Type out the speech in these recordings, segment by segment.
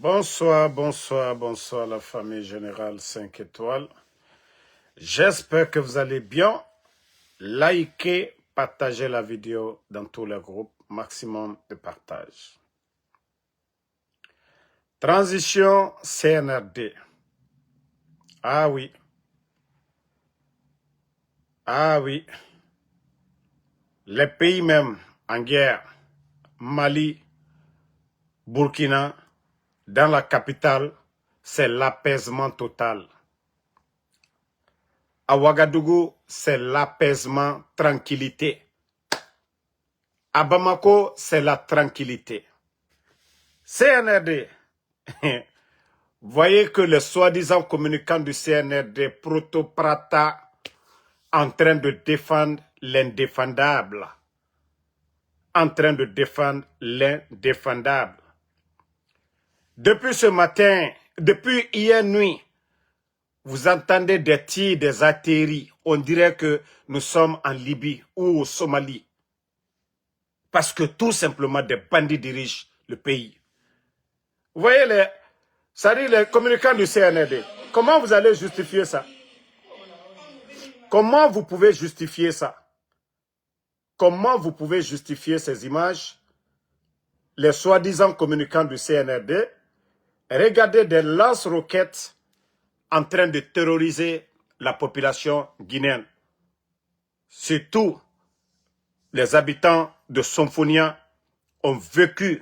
Bonsoir, bonsoir, bonsoir la famille générale 5 étoiles. J'espère que vous allez bien. Likez, partagez la vidéo dans tous les groupes. Maximum de partage. Transition CNRD. Ah oui. Ah oui. Les pays même en guerre. Mali, Burkina, dans la capitale, c'est l'apaisement total. À Ouagadougou, c'est l'apaisement, tranquillité. À Bamako, c'est la tranquillité. CNRD, voyez que le soi-disant communicant du CNRD, Proto-Prata, en train de défendre l'indéfendable. En train de défendre l'indéfendable. Depuis ce matin, depuis hier nuit, vous entendez des tirs, des atterris. On dirait que nous sommes en Libye ou au Somalie. Parce que tout simplement des bandits dirigent le pays. Vous voyez les communicants du CNRD. Comment vous allez justifier ça? Comment vous pouvez justifier ça? Comment vous pouvez justifier ces images? Les soi-disant communicants du CNRD, regardez des lance-roquettes en train de terroriser la population guinéenne. Surtout, les habitants de Somphonia ont vécu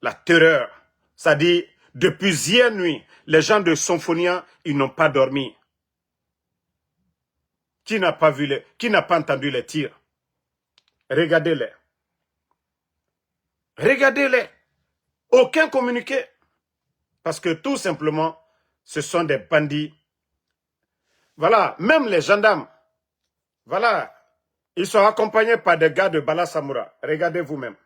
la terreur. C'est-à-dire, depuis hier nuit, les gens de Somphonia, ils n'ont pas dormi. Qui n'a pas entendu les tirs? Regardez-les. Regardez-les. Aucun communiqué. Parce que tout simplement, ce sont des bandits. Voilà, même les gendarmes. Voilà, ils sont accompagnés par des gars de Bala Samoura. Regardez vous-même.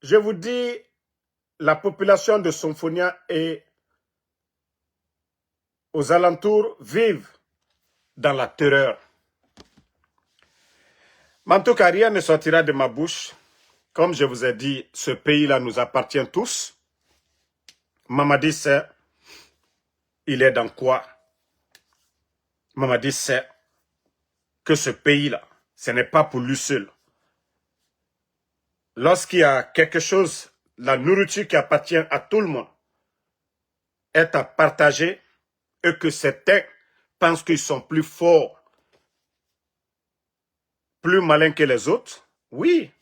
Je vous dis, la population de Somphonia et aux alentours vivent dans la terreur. Mais en tout cas, rien ne sortira de ma bouche. Comme je vous ai dit, ce pays-là nous appartient tous. Mamadi sait, il est dans quoi? Mamadi sait que ce pays-là, ce n'est pas pour lui seul. Lorsqu'il y a quelque chose, la nourriture qui appartient à tout le monde, est à partager et que certains pensent qu'ils sont plus forts, plus malins que les autres, oui,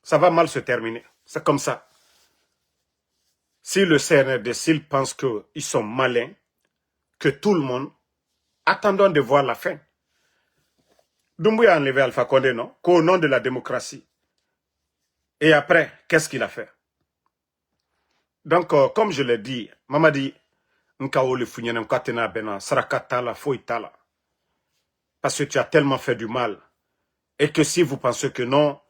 ça va mal se terminer. C'est comme ça. Si le CNRD, s'ils pensent qu'ils sont malins, que tout le monde, attendons de voir la fin. Doumbouya a enlevé Alpha Condé, non? Qu'au nom de la démocratie. Et après, qu'est-ce qu'il a fait? Donc, comme je l'ai dit, Mamadi, parce que tu as tellement fait du mal. Et que si vous pensez que non,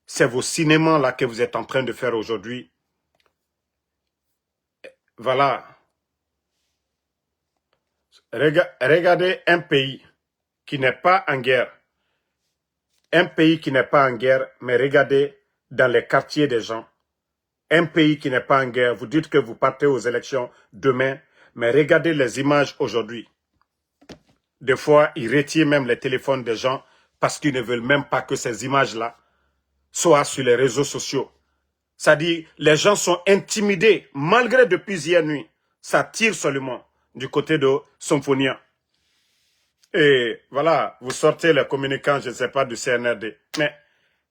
c'est vos cinémas là que vous êtes en train de faire aujourd'hui. Voilà. Regardez un pays qui n'est pas en guerre. Un pays qui n'est pas en guerre, mais regardez dans les quartiers des gens. Un pays qui n'est pas en guerre, vous dites que vous partez aux élections demain, mais regardez les images aujourd'hui. Des fois, ils retirent même les téléphones des gens parce qu'ils ne veulent même pas que ces images-là soient sur les réseaux sociaux. C'est-à-dire, les gens sont intimidés, malgré depuis hier nuit. Ça tire seulement du côté de Somphonia. Et voilà, vous sortez les communicants, je ne sais pas, du CNRD. Mais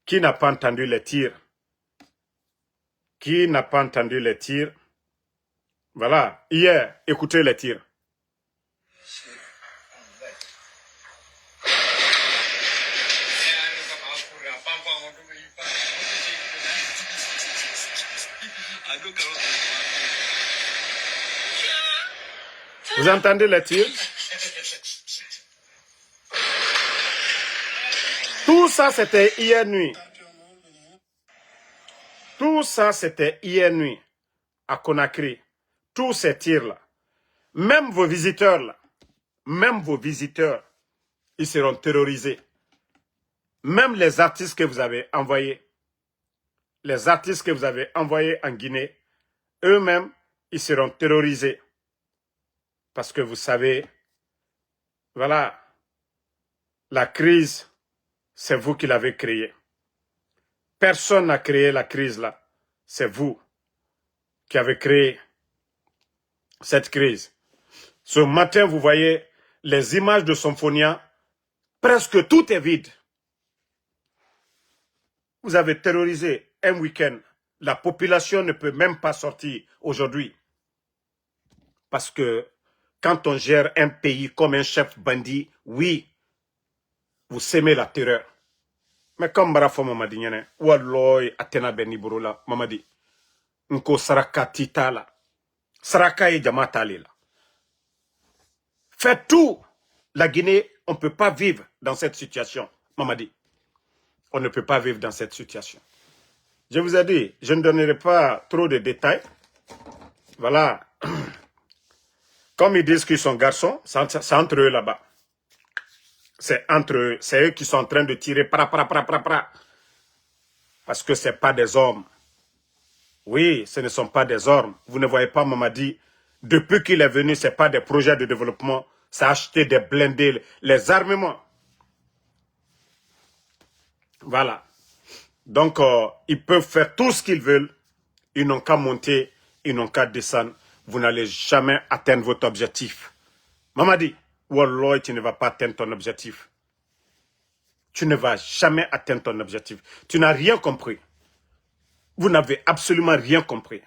qui n'a pas entendu les tirs? Qui n'a pas entendu les tirs? Voilà, hier, écoutez les tirs. Vous entendez les tirs? Tout ça, c'était hier nuit. Tout ça, c'était hier nuit à Conakry. Tous ces tirs-là. Même vos visiteurs, là, même vos visiteurs, ils seront terrorisés. Même les artistes que vous avez envoyés. les artistes que vous avez envoyés en Guinée, eux-mêmes, ils seront terrorisés. Parce que vous savez, voilà, la crise, c'est vous qui l'avez créée. Personne n'a créé la crise là. C'est vous qui avez créé cette crise. Ce matin, vous voyez les images de Symphonia, presque tout est vide. Vous avez terrorisé un week-end. La population ne peut même pas sortir aujourd'hui. Parce que quand on gère un pays comme un chef bandit, oui, vous sémez la terreur. Mais comme Barafo Mamadi Nyane, Walloy Atena Beni Borola, Mamadi, Nko Saraka Titala, Saraka et Jamatali. Faites tout. La Guinée, on ne peut pas vivre dans cette situation. Mamadi, on ne peut pas vivre dans cette situation. Je vous ai dit, je ne donnerai pas trop de détails. Voilà. Comme ils disent qu'ils sont garçons, c'est entre eux là-bas. C'est entre eux. C'est eux qui sont en train de tirer. Parce que ce n'est pas des hommes. Oui, ce ne sont pas des hommes. Vous ne voyez pas Mamadi. Depuis qu'il est venu, ce n'est pas des projets de développement. C'est acheter des blindés, les armements. Voilà. Donc, ils peuvent faire tout ce qu'ils veulent. Ils n'ont qu'à monter, ils n'ont qu'à descendre. Vous n'allez jamais atteindre votre objectif. Mamadi, Wallah, tu ne vas pas atteindre ton objectif. Tu ne vas jamais atteindre ton objectif. Tu n'as rien compris. Vous n'avez absolument rien compris.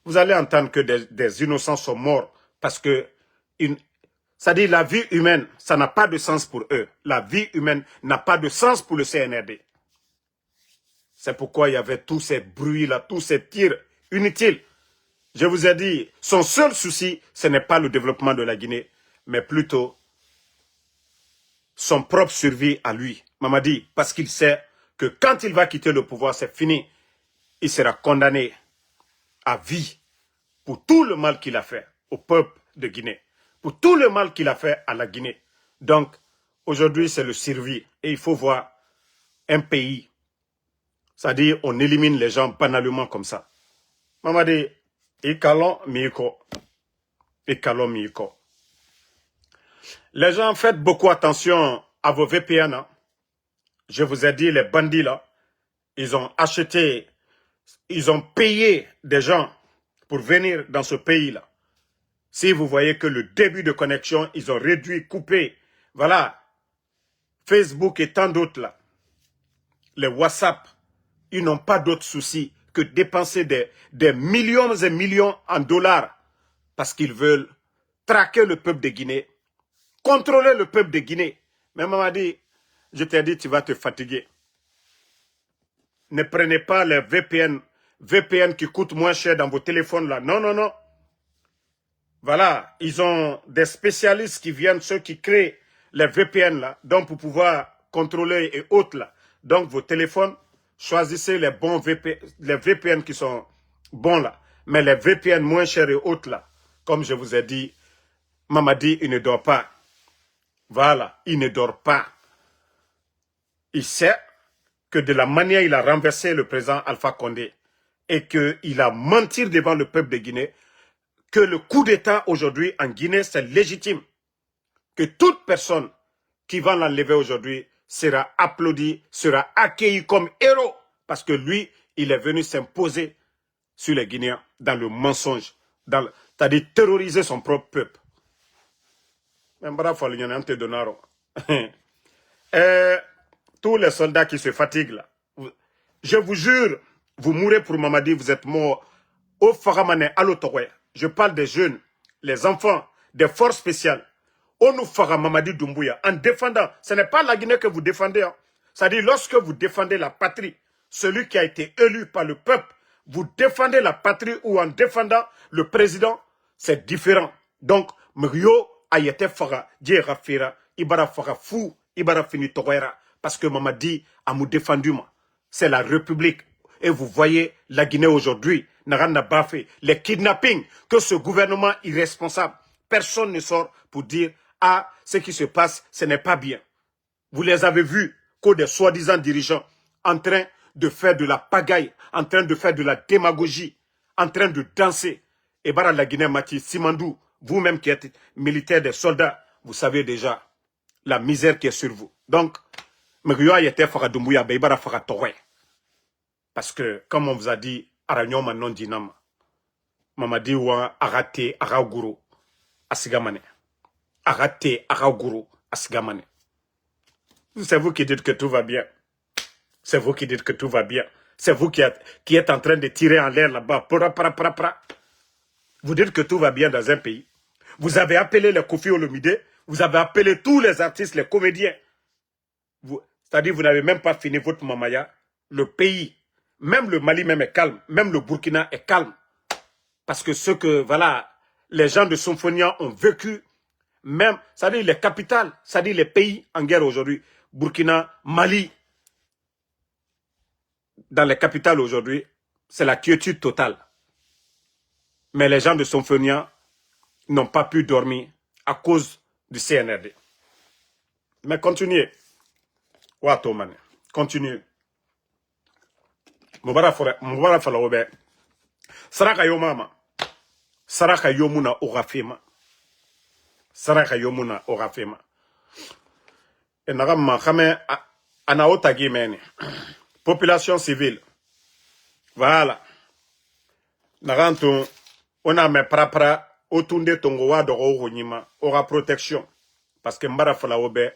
Vous allez entendre que des innocents sont morts parce que, ça dit la vie humaine, ça n'a pas de sens pour eux. La vie humaine n'a pas de sens pour le CNRD. C'est pourquoi il y avait tous ces bruits-là, tous ces tirs inutiles. Je vous ai dit, son seul souci, ce n'est pas le développement de la Guinée, mais plutôt son propre survie à lui. Mamadi, parce qu'il sait que quand il va quitter le pouvoir, c'est fini. Il sera condamné à vie pour tout le mal qu'il a fait au peuple de Guinée, pour tout le mal qu'il a fait à la Guinée. Donc, aujourd'hui, c'est le survie. Et il faut voir un pays. C'est-à-dire, on élimine les gens banalement comme ça. Mamadi, ikalon miko. Ikalon miko. Les gens, faites beaucoup attention à vos VPN. Hein. Je vous ai dit, les bandits là, ils ont acheté, ils ont payé des gens pour venir dans ce pays-là. Si vous voyez que le début de connexion, ils ont réduit, coupé. Voilà. Facebook et tant d'autres là. Les WhatsApp, ils n'ont pas d'autre souci que dépenser des millions et millions en dollars parce qu'ils veulent traquer le peuple de Guinée, contrôler le peuple de Guinée. Mais maman dit, je t'ai dit, tu vas te fatiguer. Ne prenez pas les VPN qui coûtent moins cher dans vos téléphones là. Non, non, non. Voilà, ils ont des spécialistes qui viennent, ceux qui créent les VPN là, donc pour pouvoir contrôler et autres là. Donc vos téléphones, choisissez les bons VPN, les VPN qui sont bons là. Mais les VPN moins chers et autres là, comme je vous ai dit, Mamadi, il ne dort pas. Voilà, il ne dort pas. Il sait que de la manière il a renversé le président Alpha Condé et qu'il a menti devant le peuple de Guinée, que le coup d'État aujourd'hui en Guinée, c'est légitime. Que toute personne qui va l'enlever aujourd'hui sera applaudie, sera accueillie comme héros. Parce que lui, il est venu s'imposer sur les Guinéens dans le mensonge. C'est-à-dire terroriser son propre peuple. Tous les soldats qui se fatiguent là, je vous jure, vous mourrez pour Mamadi, vous êtes morts au Faramane, à l'Otowe. Je parle des jeunes, les enfants, des forces spéciales. On nous fera Mamadi Doumbouya en défendant. Ce n'est pas la Guinée que vous défendez. Hein. C'est-à-dire lorsque vous défendez la patrie, celui qui a été élu par le peuple, vous défendez la patrie ou en défendant le président, c'est différent. Donc, Mrio Ayete Fara, Djera Fira, Ibara Fara Fou, Ibara Fini Toguera, parce que Mamadi a mou défendu moi. C'est la République. Et vous voyez la Guinée aujourd'hui, n'a pas fait les kidnappings que ce gouvernement irresponsable. Personne ne sort pour dire ah, ce qui se passe, ce n'est pas bien. Vous les avez vus, que des soi-disant dirigeants en train de faire de la pagaille, en train de faire de la démagogie, en train de danser. Et bara la Guinée Mati, Simandou, vous-même qui êtes militaire des soldats, vous savez déjà la misère qui est sur vous. Donc, Mugyoa était Faradumbuya, Beibara Faratore. Parce que, comme on vous a dit, Aragnon Manon Dinam, Mamadi Ouan, Arate, Aragourou, Asigamane. Arate, Aragourou, Asigamane. C'est vous qui dites que tout va bien. C'est vous qui dites que tout va bien. C'est vous qui êtes en train de tirer en l'air là-bas. Vous dites que tout va bien dans un pays. Vous avez appelé les Kofi Olomide, vous avez appelé tous les artistes, les comédiens. C'est-à-dire vous n'avez même pas fini votre mamaya. Le pays, même le Mali même est calme, même le Burkina est calme. Parce que ce que, voilà, les gens de Symphonia ont vécu, même, c'est-à-dire les capitales, c'est-à-dire les pays en guerre aujourd'hui, Burkina, Mali, dans les capitales aujourd'hui, c'est la quiétude totale. Mais les gens de Symphonia n'ont pas pu dormir à cause du CNRD. Mais continuez. Watomane. Continuez. Mubara falaobe. Saraka yomama. Saraka yomuna orafema. Saraka yomuna orafema. Et nagama kame anaota gimene. Population civile. Voilà. Naganto on a mes prapra otunde tongowa doro nyima aura protection. Parce que mbara falaobe,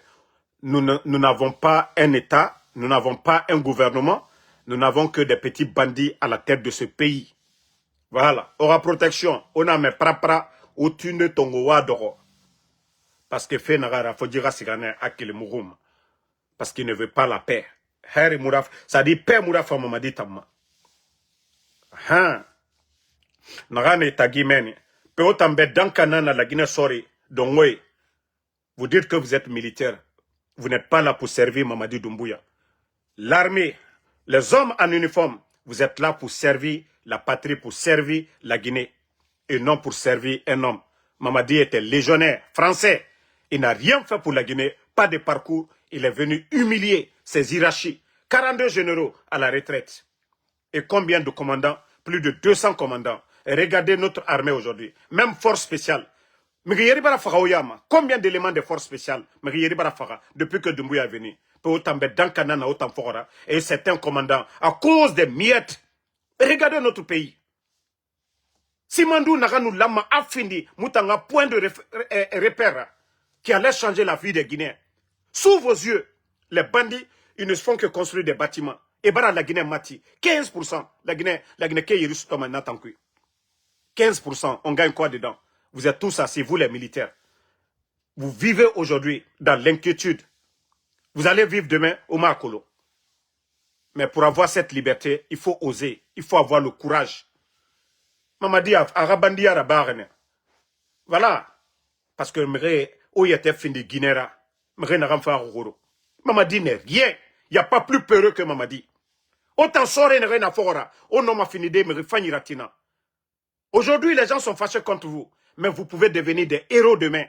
nous n'avons pas un État, nous n'avons pas un gouvernement, nous n'avons que des petits bandits à la tête de ce pays. Voilà, aura protection. On a mes prapra otunde tongowa doro. Parce que fait nagara fodira sigane akile mouroum. Parce qu'il ne veut pas la paix. Harry Mouraf, ça dit paix Mouraf Mamadi Tamma. Nagane tagimeni. Pe otambe dankanana la Guinée sori. Donc oui, vous dites que vous êtes militaire. Vous n'êtes pas là pour servir Mamadi Doumbouya. L'armée, les hommes en uniforme, vous êtes là pour servir la patrie, pour servir la Guinée. Et non pour servir un homme. Mamadi était légionnaire, français. Il n'a rien fait pour la Guinée, pas de parcours. Il est venu humilier ses hiérarchies. 42 généraux à la retraite. Et combien de commandants? Plus de 200 commandants. Et regardez notre armée aujourd'hui. Même force spéciale. Combien d'éléments de force spéciale depuis que Doumbouya est venu? Et certains commandants, à cause des miettes. Regardez notre pays. Simandou Naganou Lama a fini, Moutanga point de repère qui allait changer la vie des Guinéens. Sous vos yeux, les bandits, ils ne font que construire des bâtiments. Et bara la Guinée mati, 15%. La Guinée qui est russe, 15%, on gagne quoi dedans? Vous êtes tous assis, vous les militaires. Vous vivez aujourd'hui dans l'inquiétude. Vous allez vivre demain au Makolo. Mais pour avoir cette liberté, il faut oser, il faut avoir le courage. Mamadi Arabandi Arabarene. Voilà. Parce que Mre, où il était fini Guinéra, Mre n'a pas fait Mamadi n'est rien. Il n'y a pas plus peureux que Mamadi. Autant sortir n'est rien à faire. On n'a fini de Mre Faniratina. Aujourd'hui, les gens sont fâchés contre vous. Mais vous pouvez devenir des héros demain.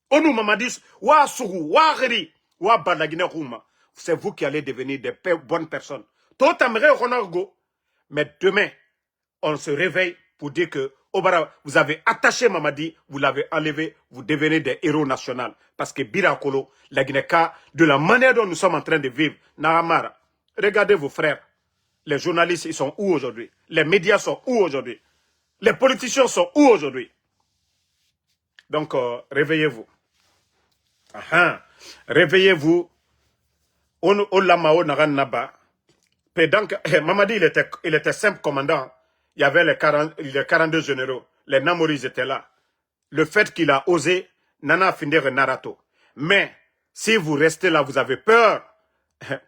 Onu Mamadis, wa Sougou, wa Reri, wa Balagine Rouma. C'est vous qui allez devenir des bonnes personnes. Tout aimerait Ronaldo. Mais demain, on se réveille pour dire que Obara, vous avez attaché Mamadi, vous l'avez enlevé, vous devenez des héros nationaux. Parce que Birakolo, la Guinée-Ka, de la manière dont nous sommes en train de vivre, Naramara, regardez vos frères. Les journalistes, ils sont où aujourd'hui? Les médias sont où aujourd'hui? Les politiciens sont où aujourd'hui? Donc, réveillez-vous. Réveillez-vous. Mamadi, il était simple commandant. Il y avait les 42 généraux. Les Namoris étaient là. Le fait qu'il a osé, Nana Findere Narato. Mais, si vous restez là, vous avez peur.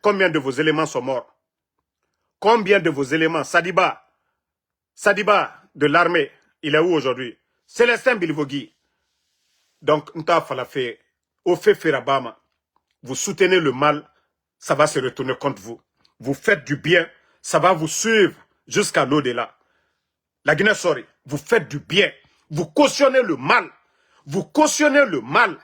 Combien de vos éléments sont morts? Combien de vos éléments? Sadiba de l'armée, il est où aujourd'hui? Célestin Bilvogui. Donc, Nta Falafé, au fait Ferabama, vous soutenez le mal, ça va se retourner contre vous. Vous faites du bien, ça va vous suivre jusqu'à l'au-delà. La Guinée Sori, vous faites du bien, vous cautionnez le mal. Vous cautionnez le mal,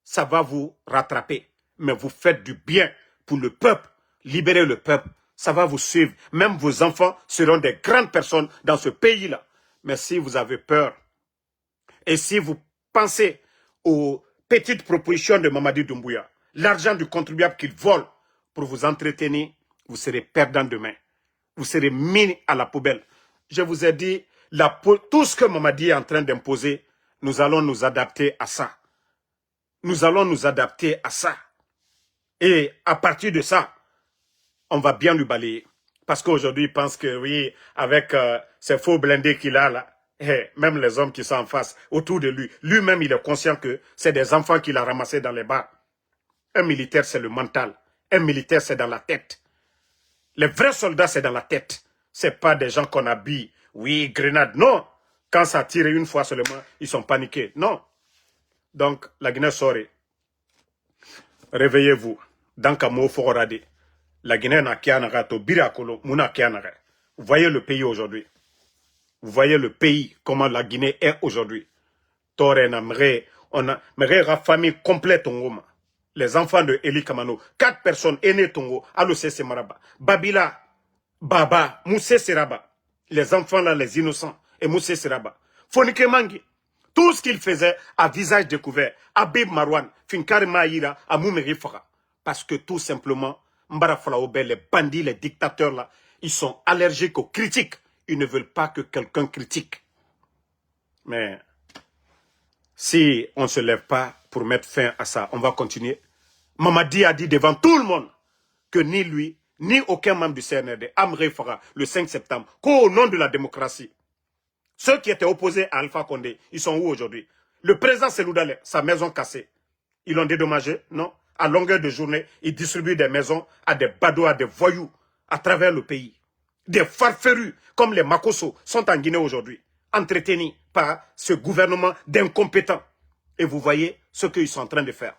ça va vous rattraper. Mais vous faites du bien pour le peuple, libérer le peuple, ça va vous suivre. Même vos enfants seront des grandes personnes dans ce pays-là. Mais si vous avez peur, et si vous pensez aux petites propositions de Mamadi Doumbouya, l'argent du contribuable qu'il vole pour vous entretenir, vous serez perdant demain. Vous serez mis à la poubelle. Je vous ai dit, tout ce que Mamadi est en train d'imposer, nous allons nous adapter à ça. Nous allons nous adapter à ça. Et à partir de ça, on va bien lui balayer. Parce qu'aujourd'hui, il pense que oui, avec ces faux blindés qu'il a là, même les hommes qui sont en face, autour de lui, lui-même, il est conscient que c'est des enfants qu'il a ramassés dans les bars. Un militaire, c'est le mental. Un militaire, c'est dans la tête. Les vrais soldats, c'est dans la tête. C'est pas des gens qu'on habille. Oui, grenade. Non. Quand ça tire une fois seulement, ils sont paniqués. Non. Donc, la Guinée Soré, réveillez-vous. Dans Kamo Fororade, la Guinée n'a qu'à to Birakolo, Mouna Kianaga. Vous voyez le pays aujourd'hui. Vous voyez le pays, comment la Guinée est aujourd'hui. Torena, on a la famille complète en Roma. Les enfants de Eli Kamano, 4 personnes aînées Tongo, Alocé Semaraba, Babila, Baba, Moussé Seraba. Les enfants là, les innocents, et Moussé Seraba. Fonike Mangi, tout ce qu'il faisait à visage découvert, Abib Marwan, Finkari Maïra, à Moumeri Fara. Parce que tout simplement, Mbara Falaobe, les bandits, les dictateurs là, ils sont allergiques aux critiques. Ils ne veulent pas que quelqu'un critique. Mais si on ne se lève pas pour mettre fin à ça, on va continuer. Mamadi a dit devant tout le monde que ni lui, ni aucun membre du CNRD, Amré Farah, le 5 septembre, qu'au nom de la démocratie, ceux qui étaient opposés à Alpha Condé, ils sont où aujourd'hui? Le président Seloudalé, sa maison cassée, ils l'ont dédommagé? Non. À longueur de journée, ils distribuent des maisons à des badauds, à des voyous à travers le pays. Des farferus comme les Makosso sont en Guinée aujourd'hui, entretenus par ce gouvernement d'incompétents. Et vous voyez ce qu'ils sont en train de faire.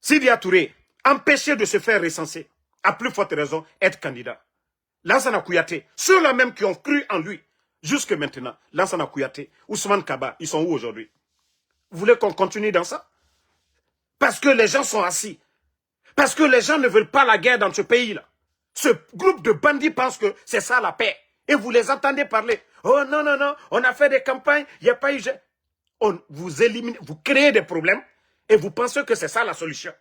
Sidia Touré, empêché de se faire recenser, à plus forte raison, être candidat. Lansana Kouyaté, ceux-là même qui ont cru en lui, jusque maintenant, Lansana Kouyaté, Ousmane Kaba, ils sont où aujourd'hui? Vous voulez qu'on continue dans ça? Parce que les gens sont assis. Parce que les gens ne veulent pas la guerre dans ce pays-là. Ce groupe de bandits pense que c'est ça la paix. Et vous les entendez parler. Oh non, non, non, on a fait des campagnes, il n'y a pas eu... vous éliminez, vous créez des problèmes et vous pensez que c'est ça la solution.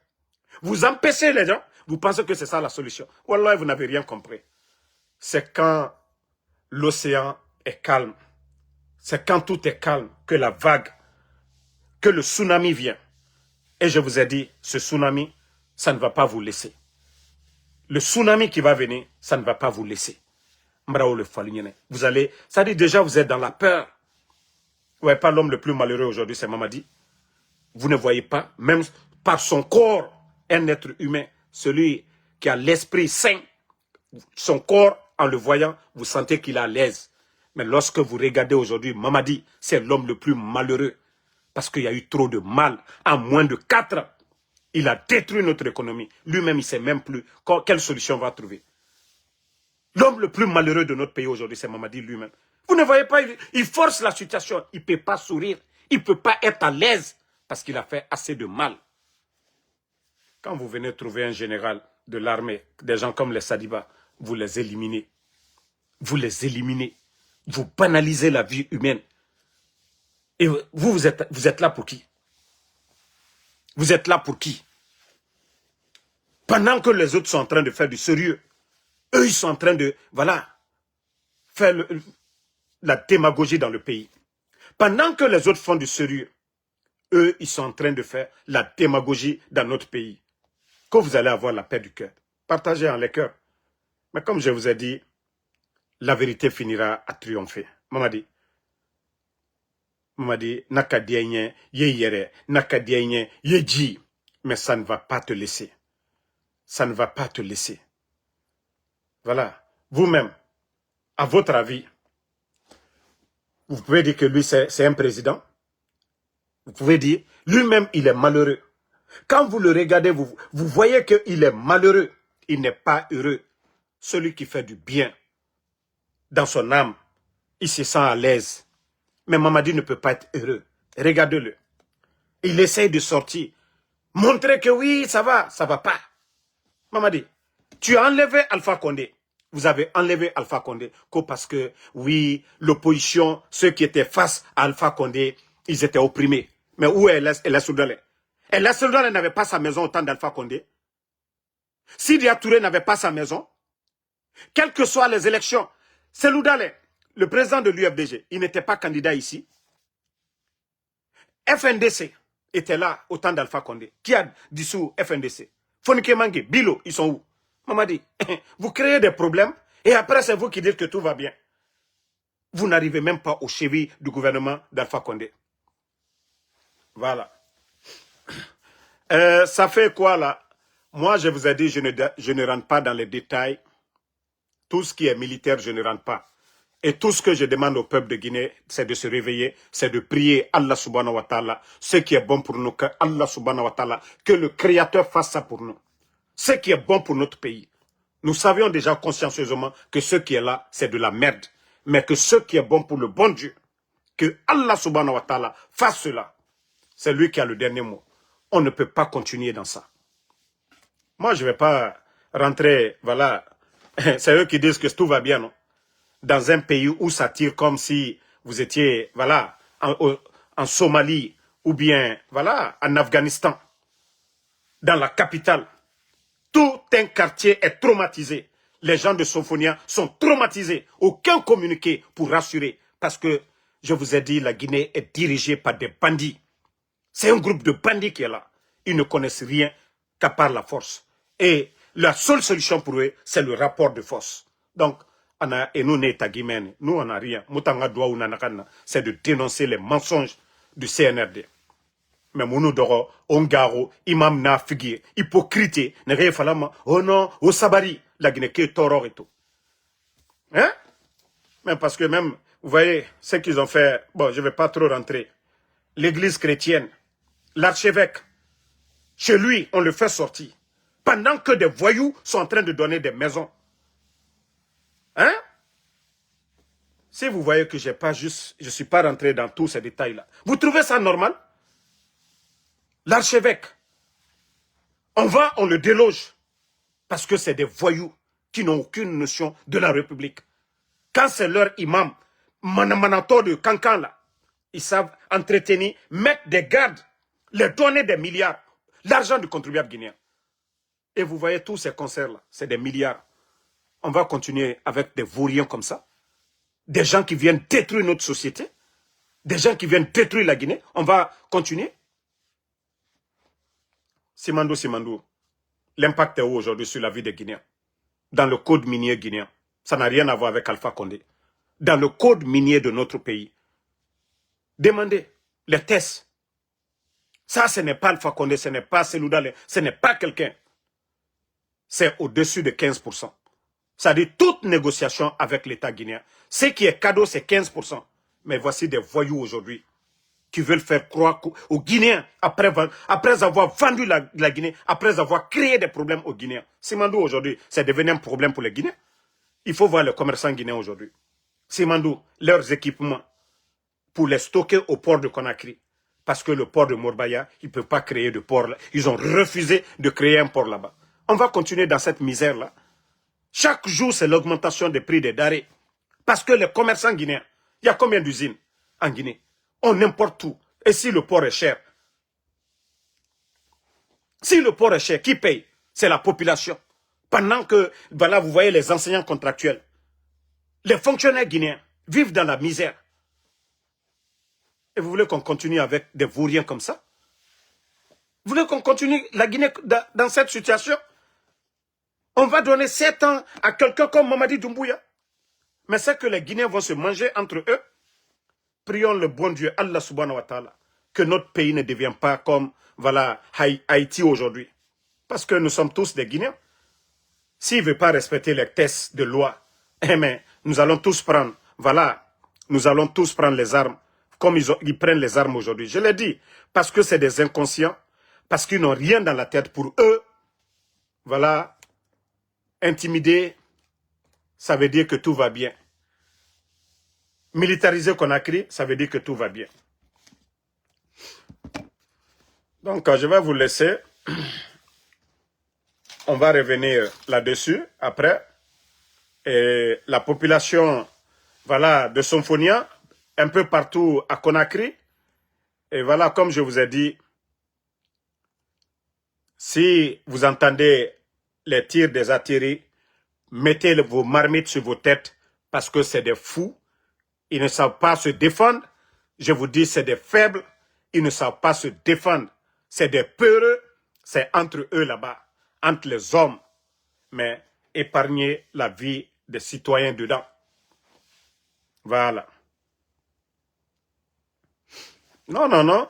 Vous empêchez les gens, vous pensez que c'est ça la solution. Wallah, vous n'avez rien compris. C'est quand l'océan est calme, c'est quand tout est calme que la vague, que le tsunami vient. Et je vous ai dit, ce tsunami, ça ne va pas vous laisser. Le tsunami qui va venir, ça ne va pas vous laisser. Vous allez, ça dit déjà, vous êtes dans la peur. Ouais, pas l'homme le plus malheureux aujourd'hui, c'est Mamadi. Vous ne voyez pas, même par son corps, un être humain, celui qui a l'esprit sain, son corps, en le voyant, vous sentez qu'il est à l'aise. Mais lorsque vous regardez aujourd'hui, Mamadi, c'est l'homme le plus malheureux. Parce qu'il y a eu trop de mal. En moins de 4 ans, il a détruit notre économie. Lui-même, il ne sait même plus quelle solution on va trouver. L'homme le plus malheureux de notre pays aujourd'hui, c'est Mamadi lui-même. Vous ne voyez pas, il force la situation. Il ne peut pas sourire. Il ne peut pas être à l'aise parce qu'il a fait assez de mal. Quand vous venez trouver un général de l'armée, des gens comme les Sadiba, vous les éliminez. Vous les éliminez. Vous banalisez la vie humaine. Et vous êtes là pour qui? Vous êtes là pour qui? Pendant que les autres sont en train de faire du sérieux, eux, ils sont en train de, voilà, faire la démagogie dans le pays. Pendant que les autres font du sérieux, eux, ils sont en train de faire la démagogie dans notre pays. Que vous allez avoir la paix du cœur. Partagez en les cœurs. Mais comme je vous ai dit, la vérité finira à triompher. Mamadi, nakadienye, ye yere, nakadienye, ye ji. Mais ça ne va pas te laisser. Ça ne va pas te laisser. Voilà. Vous-même, à votre avis, vous pouvez dire que lui, c'est un président. Vous pouvez dire, lui-même, il est malheureux. Quand vous le regardez, vous voyez qu'il est malheureux. Il n'est pas heureux. Celui qui fait du bien dans son âme, il se sent à l'aise. Mais Mamadi ne peut pas être heureux. Regardez-le. Il essaye de sortir. Montrer que oui, ça va pas. Mamadi, Tu as enlevé Alpha Condé. Vous avez enlevé Alpha Condé parce que, oui, l'opposition, ceux qui étaient face à Alpha Condé, ils étaient opprimés. Mais où est Elas Soudalé? Elas Soudalé n'avait pas sa maison au temps d'Alpha Condé. Sidia Touré n'avait pas sa maison. Quelles que soient les élections, Selou Dalé, le président de l'UFDG, il n'était pas candidat ici. FNDC était là au temps d'Alpha Condé. Qui a dissous FNDC? Fonike Mangue, Bilo, ils sont où? Mamadi, vous créez des problèmes et après c'est vous qui dites que tout va bien. Vous n'arrivez même pas aux chevilles du gouvernement d'Alpha Condé. Voilà. Ça fait quoi là? Moi je vous ai dit, je ne rentre pas dans les détails. Tout ce qui est militaire, je ne rentre pas. Et tout ce que je demande au peuple de Guinée, c'est de se réveiller, c'est de prier Allah subhanahu wa ta'ala. Ce qui est bon pour nous, que Allah subhanahu wa ta'ala, que le Créateur fasse ça pour nous. Ce qui est bon pour notre pays. Nous savions déjà consciencieusement que ce qui est là, c'est de la merde. Mais que ce qui est bon pour le bon Dieu, que Allah subhanahu wa ta'ala fasse cela. C'est lui qui a le dernier mot. On ne peut pas continuer dans ça. Moi, je ne vais pas rentrer, voilà. C'est eux qui disent que tout va bien, non? Dans un pays où ça tire comme si vous étiez, voilà, en Somalie ou bien, voilà, en Afghanistan, dans la capitale. Tout un quartier est traumatisé. Les gens de Sophonia sont traumatisés. Aucun communiqué pour rassurer. Parce que, je vous ai dit, la Guinée est dirigée par des bandits. C'est un groupe de bandits qui est là. Ils ne connaissent rien qu'à part la force. Et la seule solution pour eux, c'est le rapport de force. Donc, et nous, nous, on n'a rien. C'est de dénoncer les mensonges du CNRD. Mais nous, doro, ongaro, imam na figure, hypocrite, ne réfalama, oh non, au sabari, la Guinée qui est toro et tout. Hein? Même parce que même, vous voyez, ce qu'ils ont fait, bon, je ne vais pas trop rentrer. L'église chrétienne, l'archevêque, chez lui, on le fait sortir. Pendant que des voyous sont en train de donner des maisons. Hein? Si vous voyez que je ne suis pas rentré dans tous ces détails-là, vous trouvez ça normal? L'archevêque, on le déloge. Parce que c'est des voyous qui n'ont aucune notion de la République. Quand c'est leur imam, manamanato de Cancan là, ils savent entretenir, mettre des gardes, les donner des milliards, l'argent du contribuable guinéen. Et vous voyez tous ces concerts-là, c'est des milliards. On va continuer avec des vauriens comme ça. Des gens qui viennent détruire notre société. Des gens qui viennent détruire la Guinée. On va continuer. Simandou, l'impact est où aujourd'hui sur la vie des Guinéens? Dans le code minier guinéen. Ça n'a rien à voir avec Alpha Condé. Dans le code minier de notre pays. Demandez les tests. Ça, ce n'est pas Alpha Condé, ce n'est pas Selou Dalé, ce n'est pas quelqu'un. C'est au-dessus de 15%. C'est-à-dire toute négociation avec l'État guinéen. Ce qui est cadeau, c'est 15%. Mais voici des voyous aujourd'hui qui veulent faire croire aux Guinéens, après avoir vendu la Guinée, après avoir créé des problèmes aux Guinéens. Simandou aujourd'hui, c'est devenu un problème pour les Guinéens. Il faut voir les commerçants guinéens aujourd'hui. Simandou, leurs équipements, pour les stocker au port de Conakry. Parce que le port de Morbaya, ils ne peuvent pas créer de port là. Ils ont refusé de créer un port là-bas. On va continuer dans cette misère-là. Chaque jour, c'est l'augmentation des prix des denrées. Parce que les commerçants guinéens, il y a combien d'usines en Guinée? On importe tout. Et si le port est cher? Si le port est cher, qui paye? C'est la population. Pendant que, voilà, vous voyez les enseignants contractuels. Les fonctionnaires guinéens vivent dans la misère. Et vous voulez qu'on continue avec des vauriens comme ça? Vous voulez qu'on continue la Guinée dans cette situation? On va donner 7 ans à quelqu'un comme Mamadi Doumbouya. Mais c'est que les Guinéens vont se manger entre eux. Prions le bon Dieu, Allah subhanahu wa ta'ala, que notre pays ne devienne pas comme, voilà, Haïti aujourd'hui. Parce que nous sommes tous des Guinéens. S'il ne veut pas respecter les tests de loi, mais nous allons tous prendre, voilà, nous allons tous prendre les armes, comme ils prennent les armes aujourd'hui. Je l'ai dit, parce que c'est des inconscients, parce qu'ils n'ont rien dans la tête pour eux. Voilà, intimider, ça veut dire que tout va bien. Militariser Conakry, ça veut dire que tout va bien. Donc, je vais vous laisser. on va revenir là-dessus après. Et la population, voilà, de Somphonia, un peu partout à Conakry. Et voilà, comme je vous ai dit, si vous entendez les tirs des artilleries, mettez vos marmites sur vos têtes parce que c'est des fous. Ils ne savent pas se défendre. Je vous dis, c'est des faibles. Ils ne savent pas se défendre. C'est des peureux. C'est entre eux là-bas, entre les hommes. Mais épargnez la vie des citoyens dedans. Voilà. Non, non, non.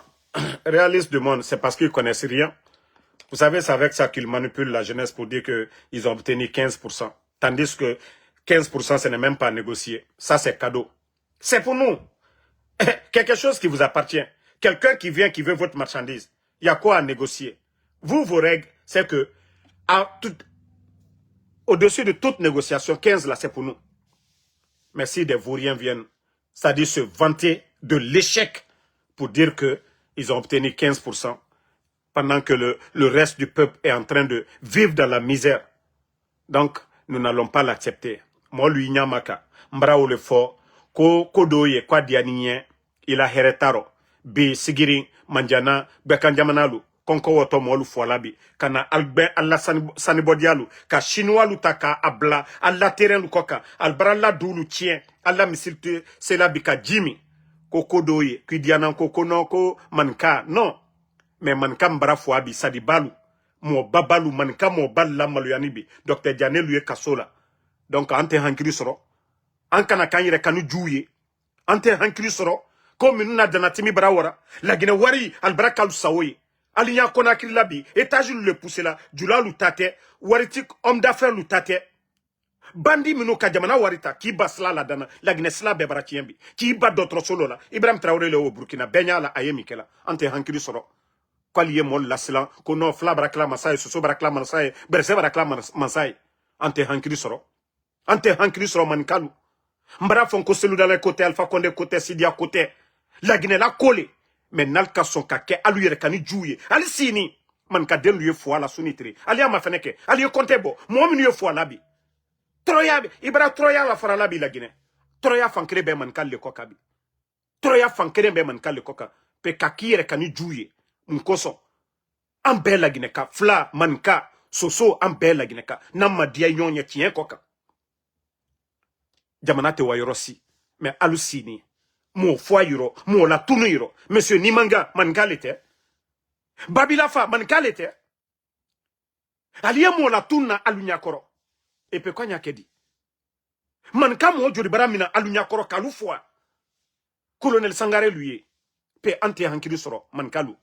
Réaliste du monde, c'est parce qu'ils ne connaissent rien. Vous savez, c'est avec ça qu'ils manipulent la jeunesse pour dire qu'ils ont obtenu 15%. Tandis que 15%, ce n'est même pas négocié. Ça, c'est cadeau. C'est pour nous. Quelque chose qui vous appartient. Quelqu'un qui vient, qui veut votre marchandise. Il y a quoi à négocier? Vous, vos règles, c'est que au-dessus de toute négociation, 15 là, c'est pour nous. Mais si des vauriens viennent, c'est-à-dire se vanter de l'échec pour dire qu'ils ont obtenu 15%, pendant que le reste du peuple est en train de vivre dans la misère. Donc, nous n'allons pas l'accepter. Moi, lui, Nyamaka, Mbrao le fort, ko doye, kwa dianinye, il a heretaro, bi sigiri, manjana, bekanjamanalu, konko woto molu fualabi, kana alben alla sanibodialu, ka chinois taka abla, alla terrain lu koka, albrala dulu tien, alla misiltu, selabi ka jimi, ko doye, ki dianan ko no ko manka, non. Mais manka mbara fuabi, sadibalu, mo babalu, manka mo balla maluyanibi, Dr. Diane lui kasola. Donc, ante hankiri soro, ankana kanyere kanu juye, ante hankiri soro, comme nous n'a timi brawara, la guine wari, albra kalu saoye, alinya Conakry labi, étage le pousse là, djula lutate, waritik, homme d'affaires lutate, bandi mino kajamana warita, ki basla la dana, la guine sla bebara tiembi, ki ba d'autres solo là, Ibrahim Traoré le au Burkina, benya la aye mikela, ante hankiri soro. Kwali ye mol laslan, kono fla brakla masai, soso brakla masai, berse brakla masai, ante hankiri soro. Ante hankiri soro mankalu. Mbara fonko selu dans les côtés, Alpha Condé côté, Sidia côté. La Guinée la collé. Mais nalka son kake, alu yere kani djouye. Ali sini. Manka den luye fwa la sunitri. Ali ama feneke. Ali ye konte bo. Mouami nuye fwa labi. Troya, ibra troya la fara labi la Guinée. Troya fankere be mankal le koka bi. Troya fankere be mankal le koka. Pe kaki yere kani djouye. Mkoso. Ambe la Guinée ka. Fla, manka. Soso ambe la Guinée ka. Namma dia yonye tien koka. Jamanate wayorosi. Mais alusini. Mo foyiro. Mo la tuniro. Monsieur Nimanga, mangalete. Babilafa, mangalete. Alia mo la tunna alunyakoro. Et pe kwa nyakedi. Manka mo joribara mina alunyakoro kalufwa. Colonel Sangare lui. Pe ante hankiri soro. Mankalu.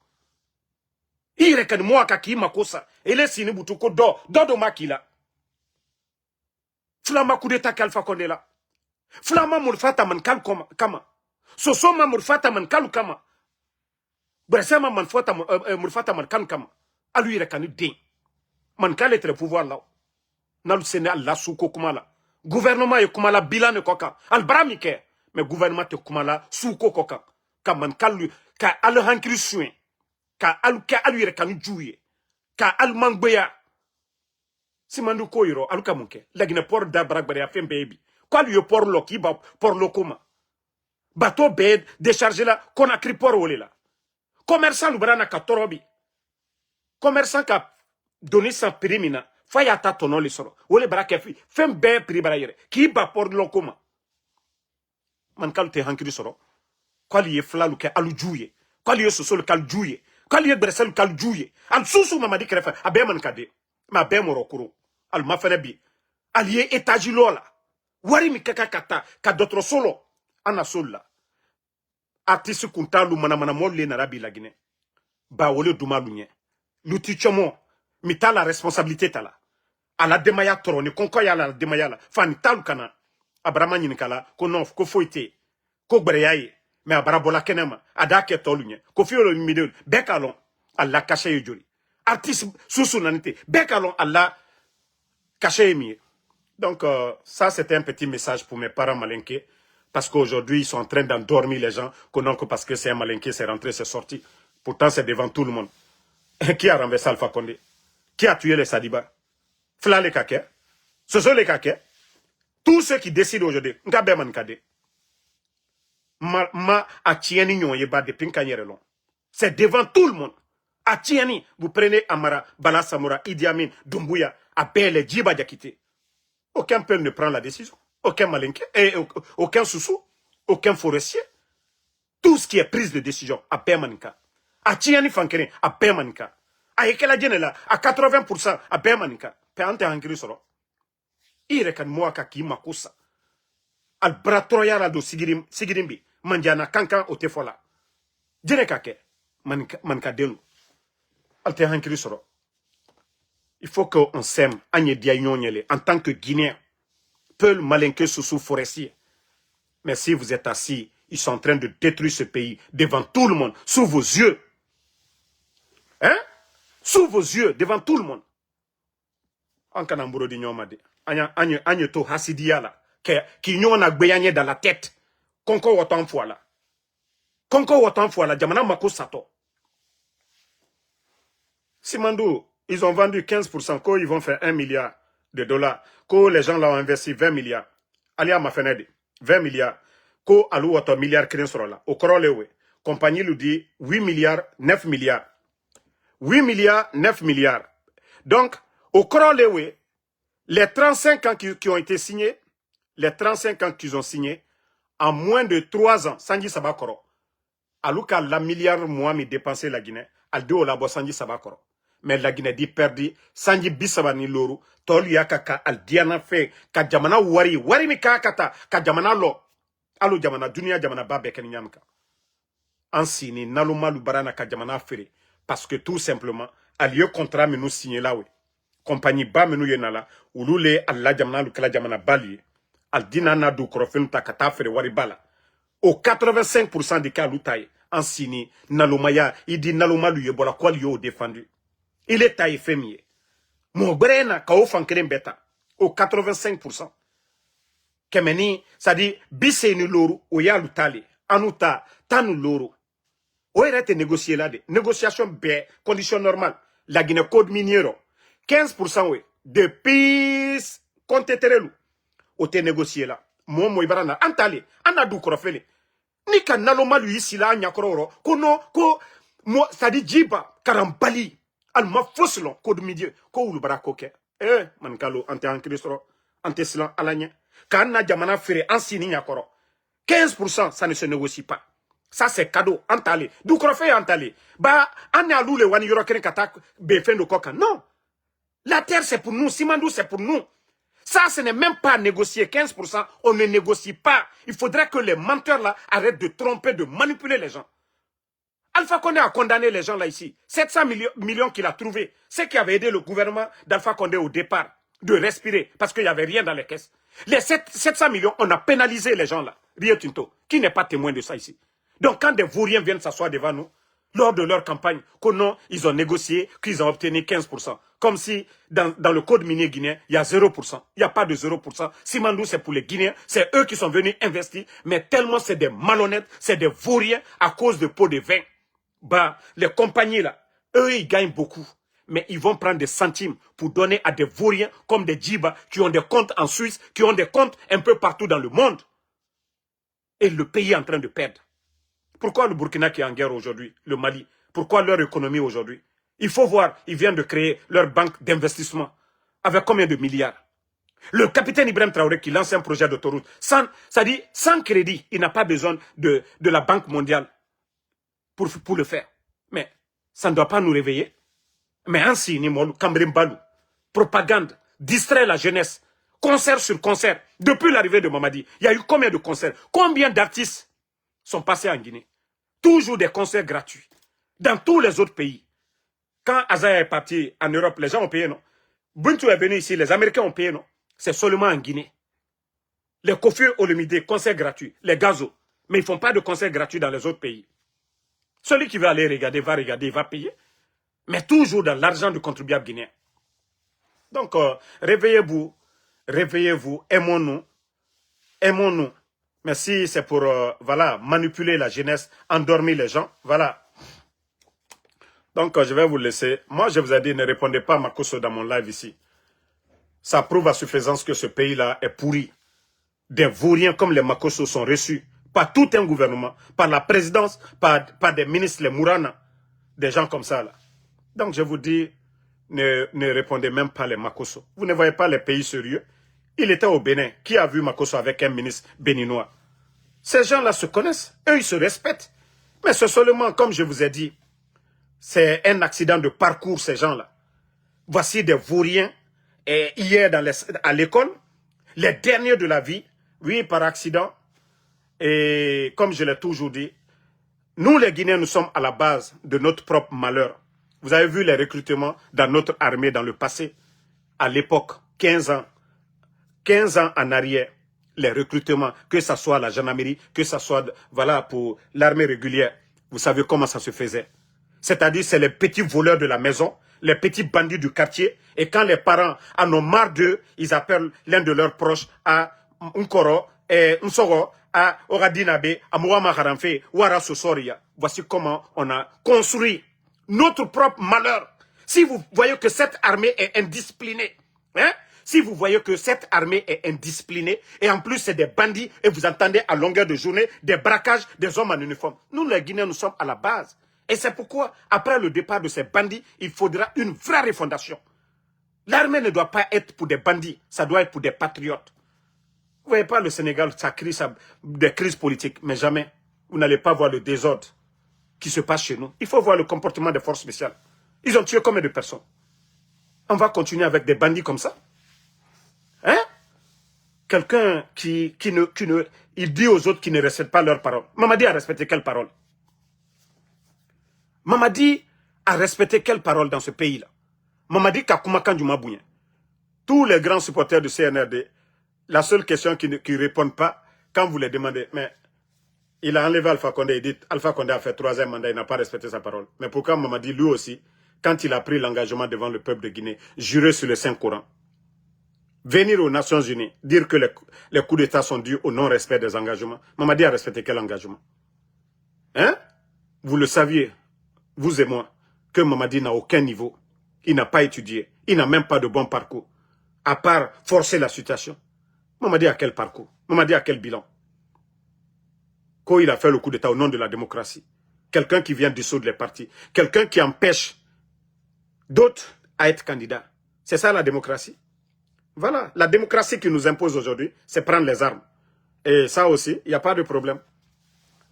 Ire kan mo akaki makosa. Ele sini butuko do makila. Flama kudeta kalfa kondela. Flama murfata mankal kama. Sosoma murfata mankalu kama. Bresema murfata mankan kama. Alu yere kanu den. Mankal est le pouvoir là. Nalu sene Allah souko kumala. Gouvernement ye kumala bilan koka. Albaramike. Mais gouvernement te kumala souko koka. Ka mankal ka alu hankiri soin. Ka alu yere kanu jouye. Ka alu mangbeya. Si mandu ko yiro alu kamunke. Lagine por da bragbere a fem baby. Quoi lui por lo ki ba por lo kuma. Bateau bed déchargé là Conakry port olé là. Commerçant lubrana ka torobi. Commerçant ka donné sa périmina. Faya ta tono le soro. Olé brake fi. Fem be pri barayere. Ki ba port lo kuma. Man kalu te hankiri soro. Quoi lui flalu ke alu jouye. Quoi lui soso le kal jouye. Quoi lui bresel kal jouye. Al susu mamadi krefa. Abe man kade. Ma be morokuro. Al mafene bi. Allié étage lola. Wari mi kaka kata. Ka d'autres solo. Ana sola. Artiste kuntalu mana molle na rabi la Guinée. Ba wole dumalunye. Luti chomo. Mita la responsabilité tala. Ala demaya toroni. Konko ya la demaya la. Fani talu kana. Abrama nyinikala. Ko non. Ko foite. Ko breyaye. Me abarabola kenema. Adake tolunye. Ko fiolo midel. Bekalon. Allah caché yojoli. Artiste susu nanite. Bekalon Allah caché yemie. Donc, ça, c'était un petit message pour mes parents malinqués. Parce qu'aujourd'hui, ils sont en train d'endormir les gens. Que parce que c'est un malinqué, c'est rentré, c'est sorti. Pourtant, c'est devant tout le monde. Qui a renversé Alpha Condé? Qui a tué les Sadiba? Fla les kake. Ce sont les kake. Tous ceux qui décident aujourd'hui, Ngabe Mankade, ma a tieni nyon yeba de pinkanyere long. C'est devant tout le monde. A tieni, vous prenez Amara, Bala Samora, Idi Amin, Doumbouya, Abel, Djiba Diakité. Aucun peuple ne prend la décision. Aucun malinqué, aucun sous-sous, aucun forestier. Tout ce qui est prise de décision, à Bermanika. A tieni fankene, à Bermanika. A Ekela Djenela, à 80%, à Bermanika. Péante Hangiri Soro. Irekan Moaka ki Makusa. Al bratroyara do sigirimbi. Mandiana kankan o tefola. Djenekake. Manka denu. Al te Hangiri Soro. Il faut qu'on s'aime, en tant que Guinéen. Peul malinqué sous forestier. Mais si vous êtes assis, ils sont en train de détruire ce pays devant tout le monde, sous vos yeux. Hein? Sous vos yeux, devant tout le monde. En kanamburo di nyomade. Anya to hasidia la. Ki nyona gbeyanye dans la tête. Konko wotan fwala. Konko wotan fwala. Jamana mako sato. Simandou, ils ont vendu 15%, quand ils vont faire 1 milliard de dollars. Quand les gens l'ont investi 20 milliards. Alia ma fenede, 20 milliards. Quand alou auto milliard kren sera là. Au Korolewe, compagnie lui dit 8 milliards, 9 milliards. 8 milliards, 9 milliards. Donc, au Korolewe, les 35 ans qui ont été signés, les 35 ans qu'ils ont signés, en moins de 3 ans, Sanji Sabakoro, alouka la milliard mois mi dépensé la Guinée, al de labo Sanji Sabakoro. Mais la Guinée dit perdu, Sanji Bissabani Loru, Tol Yakaka, al Diana fe, ka jamana wari mi kakata, ka jamana lo, alo jamana dunia jamana babe kenyamka. Ansini, nalomalu barana ka jamana fere, parce que tout simplement, al yo contrat me nous signé là, oui. Compagnie ba me nous yenala, ulule al la jamana lukala jamana bali, al dinana do krofenu ta kata fere wari bala. Au 85% des cas, l'outaï, ansini, nalomaya, il dit nalomalu yebola quoi yo défendu. Il est taillé fémier. Mon brena kao fankeren beta. Au 85%. Kemeni, ça dit, bise ni loro, oya lutali, anuta, tanu loro. Oya te négocier là de. Négociation bé, condition normale. La Guinée code miniero. 15% oui. Depuis, compte terelu. O te négocier là. Mon ibarana, antali, anadu krofele. Ni ka nalomalu ici là, nyakororo. Kono, ça dit djiba, karambali. Alma foslon code milieu ko ulu barakoke man kalo ante en kristro ante silan alanya kana jamana fere ansini nyakoro 15% ça ne se négocie pas, ça c'est cadeau antale du krofe antale ba ane alule wani yoro kene kata be fendo koka. Non, la terre c'est pour nous, Simandou c'est pour nous. Ça ce n'est même pas négocié. 15% on ne négocie pas. Il faudrait que les menteurs là arrêtent de tromper, de manipuler les gens. Alpha Condé a condamné les gens là ici. 700 millions qu'il a trouvé. C'est qui avait aidé le gouvernement d'Alpha Condé au départ de respirer parce qu'il n'y avait rien dans les caisses. Les 700 millions, on a pénalisé les gens là. Rio Tinto, qui n'est pas témoin de ça ici. Donc quand des vauriens viennent s'asseoir devant nous, lors de leur campagne, que non, ils ont négocié, qu'ils ont obtenu 15%. Comme si dans le code minier guinéen, il y a 0%. Il n'y a pas de 0%. Simandou, c'est pour les Guinéens. C'est eux qui sont venus investir. Mais tellement c'est des malhonnêtes, c'est des vauriens à cause de pots de vin. Bah, les compagnies là, eux ils gagnent beaucoup. Mais ils vont prendre des centimes pour donner à des vauriens comme des djibas qui ont des comptes en Suisse, qui ont des comptes un peu partout dans le monde. Et le pays est en train de perdre. Pourquoi le Burkina qui est en guerre aujourd'hui, le Mali? Pourquoi leur économie aujourd'hui? Il faut voir, ils viennent de créer leur banque d'investissement. Avec combien de milliards? Le capitaine Ibrahim Traoré qui lance un projet d'autoroute, sans crédit, il n'a pas besoin de la Banque mondiale pour le faire. Mais ça ne doit pas nous réveiller. Mais ainsi, propagande, distraire la jeunesse, concert sur concert. Depuis l'arrivée de Mamadi, il y a eu combien de concerts? Combien d'artistes sont passés en Guinée? Toujours des concerts gratuits. Dans tous les autres pays. Quand Azaya est parti en Europe, les gens ont payé, non? Buntu est venu ici, les Américains ont payé, non? C'est seulement en Guinée. Les Kofi Olomide, concerts gratuits. Les Gazo. Mais ils ne font pas de concerts gratuits dans les autres pays. Celui qui veut aller regarder, il va payer. Mais toujours dans l'argent du contribuable guinéen. Donc, réveillez-vous, aimons-nous, aimons-nous. Mais si c'est pour, voilà, manipuler la jeunesse, endormir les gens, voilà. Donc, je vais vous laisser. Moi, je vous ai dit, ne répondez pas à Makosso dans mon live ici. Ça prouve à suffisance que ce pays-là est pourri. Des vauriens comme les Makosso sont reçus par tout un gouvernement, par la présidence, par des ministres, les Mourana, des gens comme ça. Là. Donc je vous dis, ne répondez même pas les Makosso. Vous ne voyez pas les pays sérieux. Il était au Bénin. Qui a vu Makosso avec un ministre béninois? Ces gens-là se connaissent. Eux, ils se respectent. Mais c'est seulement, comme je vous ai dit, c'est un accident de parcours, ces gens-là. Voici des vauriens. Et hier, à l'école, les derniers de la vie, oui, par accident. Et comme je l'ai toujours dit, nous, les Guinéens, nous sommes à la base de notre propre malheur. Vous avez vu les recrutements dans notre armée dans le passé. À l'époque, 15 ans en arrière, les recrutements, que ce soit la gendarmerie, que ce soit voilà, pour l'armée régulière, vous savez comment ça se faisait. C'est-à-dire, c'est les petits voleurs de la maison, les petits bandits du quartier, et quand les parents en ont marre d'eux, ils appellent l'un de leurs proches à Nkoro, et Nsoro, à Oradinabe, à Mouama Haramfe, ou à Sosoria. Voici comment on a construit notre propre malheur. Si vous voyez que cette armée est indisciplinée, hein, si vous voyez que cette armée est indisciplinée, et en plus c'est des bandits, et vous entendez à longueur de journée des braquages des hommes en uniforme. Nous, les Guinéens, nous sommes à la base. Et c'est pourquoi, après le départ de ces bandits, il faudra une vraie refondation. L'armée ne doit pas être pour des bandits, ça doit être pour des patriotes. Vous ne voyez pas le Sénégal, ça crie des crises politiques, mais jamais. Vous n'allez pas voir le désordre qui se passe chez nous. Il faut voir le comportement des forces spéciales. Ils ont tué combien de personnes? On va continuer avec des bandits comme ça? Hein? Quelqu'un il dit aux autres qui ne respectent pas leurs paroles. Mamadi a respecté quelle parole? Mamadi a respecté quelle parole dans ce pays-là? Mamadi Kakumakan du Mabouyen. Tous les grands supporters du CNRD, la seule question qu'ils ne répondent pas, quand vous les demandez, mais il a enlevé Alpha Condé, il dit Alpha Condé a fait 3e mandat, il n'a pas respecté sa parole. Mais pourquoi Mamadi, lui aussi, quand il a pris l'engagement devant le peuple de Guinée, juré sur le Saint-Coran, venir aux Nations Unies, dire que les coups d'État sont dus au non-respect des engagements, Mamadi a respecté quel engagement? Hein? Vous le saviez, vous et moi, que Mamadi n'a aucun niveau. Il n'a pas étudié. Il n'a même pas de bon parcours. À part forcer la situation. Mamadi a quel parcours? Mamadi a quel bilan? Quand il a fait le coup d'État au nom de la démocratie. Quelqu'un qui vient dissoudre les partis. Quelqu'un qui empêche d'autres à être candidats. C'est ça la démocratie? Voilà. La démocratie qui nous impose aujourd'hui, c'est prendre les armes. Et ça aussi, il n'y a pas de problème.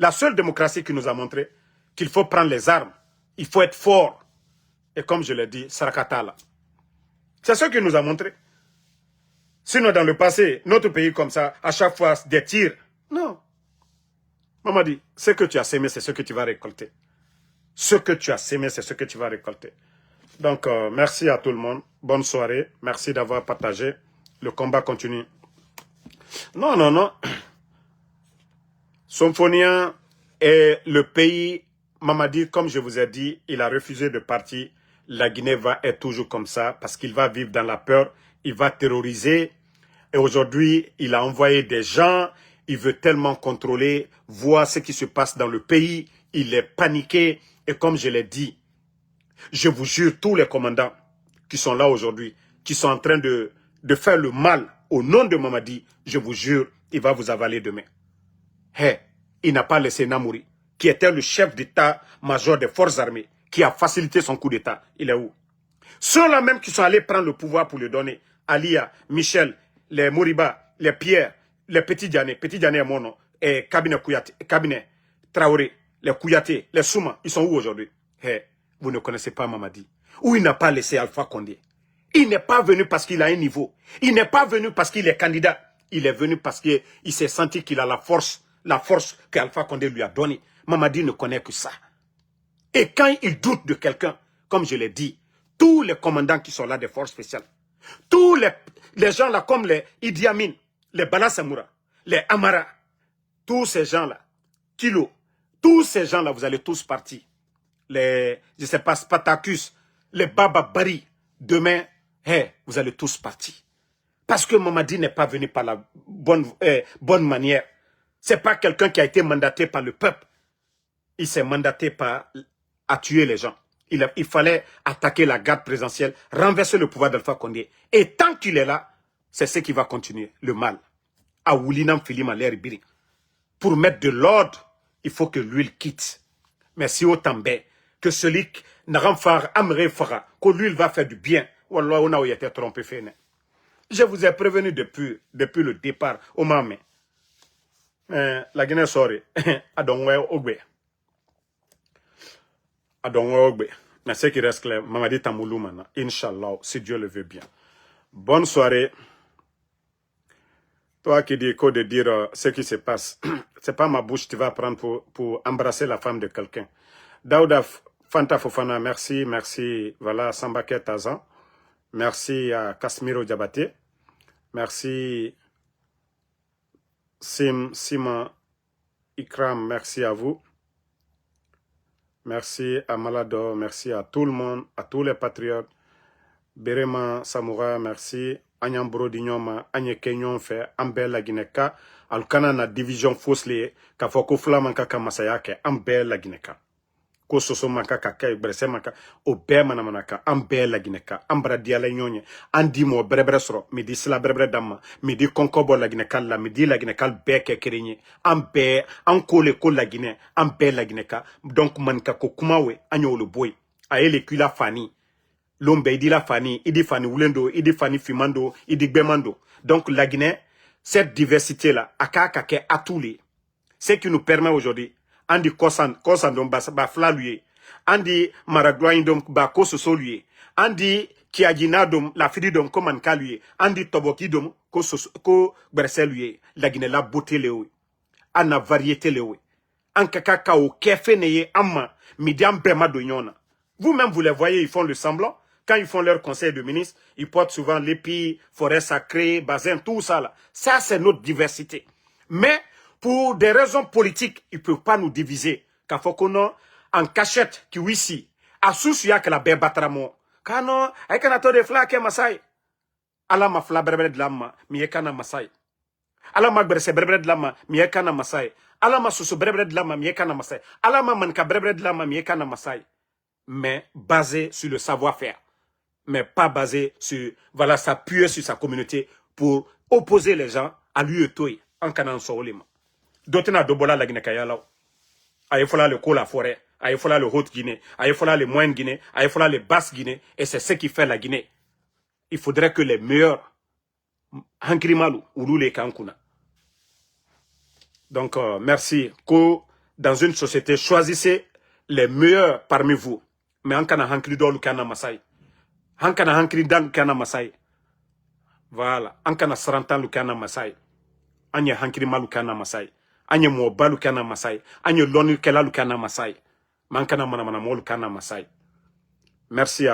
La seule démocratie qui nous a montré qu'il faut prendre les armes. Il faut être fort. Et comme je l'ai dit, Sarakatala. C'est ce qu'il nous a montré. Sinon, dans le passé, notre pays comme ça, à chaque fois, des tirs. Non. Maman dit, ce que tu as sémé, c'est ce que tu vas récolter. Ce que tu as sémé, c'est ce que tu vas récolter. Donc, merci à tout le monde. Bonne soirée. Merci d'avoir partagé. Le combat continue. Non, non, non. Somphonia est le pays. Mamadi, comme je vous ai dit, il a refusé de partir. La Guinée va être toujours comme ça parce qu'il va vivre dans la peur. Il va terroriser. Et aujourd'hui, il a envoyé des gens. Il veut tellement contrôler, voir ce qui se passe dans le pays. Il est paniqué. Et comme je l'ai dit, je vous jure, tous les commandants qui sont là aujourd'hui, qui sont en train de faire le mal au nom de Mamadi, je vous jure, il va vous avaler demain. Hey, il n'a pas laissé Namouri, qui était le chef d'état-major des forces armées, qui a facilité son coup d'état. Il est où? Ceux-là même qui sont allés prendre le pouvoir pour le donner, Alia, Michel, les Moriba, les Pierre, les Petit Diané est mon nom, et Cabinet Traoré, les Kouyaté, les Souma, ils sont où aujourd'hui? Hey, vous ne connaissez pas Mamadi. Ou il n'a pas laissé Alpha Condé. Il n'est pas venu parce qu'il a un niveau. Il n'est pas venu parce qu'il est candidat. Il est venu parce qu'il s'est senti qu'il a la force qu'Alpha Condé lui a donnée. Mamadi ne connaît que ça. Et quand il doute de quelqu'un, comme je l'ai dit, tous les commandants qui sont là des forces spéciales, tous les gens là comme les Idi Amin, les Bala Samoura, les Amara, tous ces gens-là, Kilo, tous ces gens-là, vous allez tous partir. Les, je ne sais pas, Spartacus, les Baba Bari, demain, vous allez tous partir. Parce que Mamadi n'est pas venu par la bonne manière. Ce n'est pas quelqu'un qui a été mandaté par le peuple. Il s'est mandaté à tuer les gens. Il fallait attaquer la garde présidentielle, renverser le pouvoir d'Alpha Condé. Et tant qu'il est là, c'est ce qui va continuer, le mal. À Woulinam Filim à l'air biri. Pour mettre de l'ordre, il faut que l'huile quitte. Mais si autant que celui qui n'a rien fait, que l'huile va faire du bien. Wallah, on a été trompé. Je vous ai prévenu depuis le départ au Mamé. La Guinée sorry. Adonwe Ogbe. Adonwe Ogbe. Mais ce qui reste clair, Mamadi Tamoulou maintenant. Inch'Allah, si Dieu le veut bien. Bonne soirée. Toi qui dis quoi de dire ce qui se passe, c'est pas ma bouche que tu vas prendre pour embrasser la femme de quelqu'un. Daouda Fanta Fofana, merci, merci. Voilà, Sambake Tazan. Merci à Kasmiro Diabaté. Merci Sima Ikram, merci à vous. Merci à Malado, merci à tout le monde, à tous les patriotes. Berema Samoura, merci. Anyambro Dinyoma, Anye Kenyon fait, Ambe la Guineka, Alkana na division fausse ka foko flamanka kamasayake, Ambe la Guineka. Ko soso manka kaka, brese manka, Obe manamanaka, Ambe la Guineka, Ambra diala nyonye, Andi mo brebre soro, Midi sila brebre dama, Midi konkobo la Guineka la, Midi la Guineka beke kerenye, Ambe, Ankole ko la Guinée, Ambe la Guineka, donc manka ko kumawe, Anyo le boy, Aele kula fani. L'ombe, il dit la Fani, il dit Fani Wulendo, il dit Fani Fimando, il dit Bemando. Donc la Guinée, cette diversité-là, à tous les, ce qui nous permet aujourd'hui, Andi Kosan dom ba flaluye, Andi Maragloin dom ba kososo lui, Andi Kiagina dom la fidi dom koman kaluye, Andi Toboki dom ko Bersel lui, la Guinée la beauté lewe, Anna variété lewe, Ankaka kao kefe neye amma, midiam bema doyona. Vous-même, vous les voyez, ils font le semblant. Quand ils font leur conseil de ministre, ils portent souvent l'épi, forêt sacrée, bassin, tout ça là. Ça, c'est notre diversité. Mais, pour des raisons politiques, ils ne peuvent pas nous diviser. Quand faut qu'on a en cachette, qui ici, à soucier que la baie batramo. Quand non, avec un ato de fla qui est Masai. Allah ma fla brebre de l'amma, miekana Masai. Allah ma berse brebre de l'amma, miekana Masai. Allah ma susu brebre de l'amma, miekana Masai. Allah ma manka brebre de l'amma, miekana Masai. Mais basé sur le savoir-faire. Mais pas basé sur, voilà, s'appuyer sur sa communauté pour opposer les gens à lui et en canan solima. D'autres dobola la Guinée Kayala. Aïe fola le la forêt, aïe fola le Haute Guinée, aïe fola le Moyenne Guinée, aïe fola le Basse Guinée, et c'est ce qui fait la Guinée. Il faudrait que les meilleurs, Hankrimalu, ou les Kankuna. Donc, merci. Que dans une société, choisissez les meilleurs parmi vous. Mais en kana hankri do lukana masai. En kana hankri dan lukana masai. Voilà. En kana sarantan lukana masai. Anye hankri ma lukana masai. Anye moba lukana masai. Anye loni kela lukana masai. Man kana mana mo lukana masai. Merci à